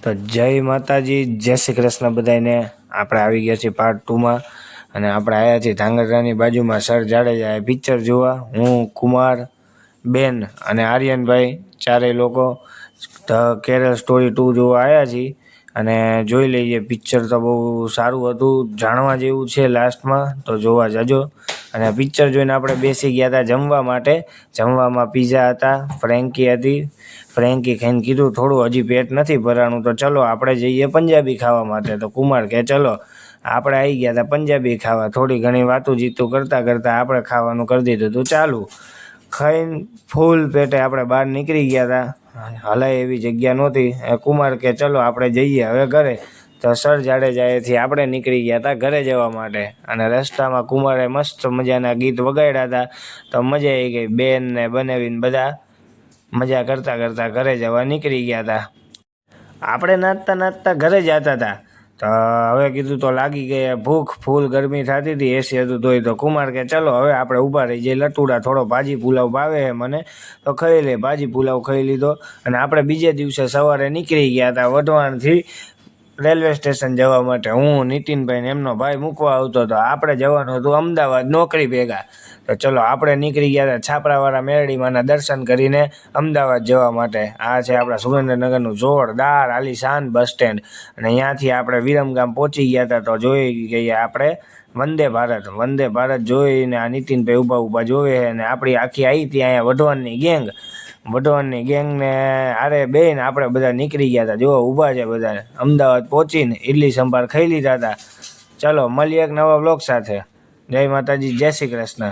તો જય માતાજી, જય શ્રી કૃષ્ણ બધાને। આપણે આવી ગયા છીએ પાર્ટ 2માં અને આપણે આવ્યા છીએ ધાંગધ્રાની બાજુમાં સર જાડેજા પિક્ચર જોવા। હું, કુમાર, બેન અને આર્યનભાઈ ચારેય લોકો ધ કેરળ સ્ટોરી 2 જોવા આવ્યા છીએ અને જોઈ લઈએ। પિક્ચર તો બહુ સારું હતું, જાણવા જેવું છે લાસ્ટમાં, તો જોવા જજો। અને પિક્ચર જોઈને આપણે બેસી ગયા હતા જમવા માટે। જમવામાં પીઝા હતા, ફ્રેન્કી હતી। ફ્રેન્કી ખાઈને કીધું થોડું હજી પેટ નથી ભરાણું તો ચલો આપણે જઈએ પંજાબી ખાવા માટે। તો કુમાર કહે ચલો। આપણે આવી ગયા હતા પંજાબી ખાવા। થોડી ઘણી વાતું જીતું કરતાં કરતાં આપણે ખાવાનું કરી દીધું હતું ચાલુ। ખાઈને ફૂલ પેટે આપણે બહાર નીકળી ગયા હતા। હલાય એવી જગ્યા નહોતી। કુમાર કે ચલો આપણે જઈએ હવે ઘરે। તો સર જાડેજાએથી આપણે નીકળી ગયા હતા ઘરે જવા માટે। અને રસ્તામાં કુમારે મસ્ત મજાના ગીત વગાડ્યા હતા તો મજા આવી ગઈ। બેન ને બનાવીને બધા મજા કરતાં કરતાં ઘરે જવા નીકળી ગયા હતા। આપણે નાચતા નાચતા ઘરે જતા હતા તો હવે કીધું તો લાગી ગઈ ભૂખ, ફૂલ ગરમી થતી હતી, એસી હતું તોય। તો કુમાર કે ચલો હવે આપણે ઊભા રહી જઈએ લટુડા, થોડો ભાજી પુલાવ ભાવે છે મને તો ખાઈ લે। ભાજી પુલાવ ખાઈ લીધો અને આપણે બીજે દિવસે સવારે નીકળી ગયા હતા વઢવાણથી રેલવે સ્ટેશન જવા માટે। હું, નીતિનભાઈ ને એમનો ભાઈ મૂકવા આવતો હતો। આપણે જવાનું હતું અમદાવાદ નોકરી ભેગા। તો ચલો આપણે નીકળી ગયા હતા છાપરાવાળા મેરડીમાંના દર્શન કરીને અમદાવાદ જવા માટે। આ છે આપણા સુરેન્દ્રનગરનું જોરદાર આલીશાન બસ સ્ટેન્ડ અને અહીંયાથી આપણે વિરમગામ પહોંચી ગયા હતા તો જોઈ ગઈએ આપણે વંદે ભારત। વંદે ભારત જોઈને આ નીતિનભાઈ ઊભા ઊભા જોવે અને આપણી આખી આવી હતી અહીંયા વઢવાણની ગેંગને આરે બેન આપણે બધા નીકળી ગયા હતા। જો ઊભા છે બધા। અમદાવાદ પહોંચીને ઇડલી સંભાર ખાઈ લીધા હતા। ચલો મળીએ એક નવા બ્લોગ સાથે। જય માતાજી, જય શ્રી કૃષ્ણ।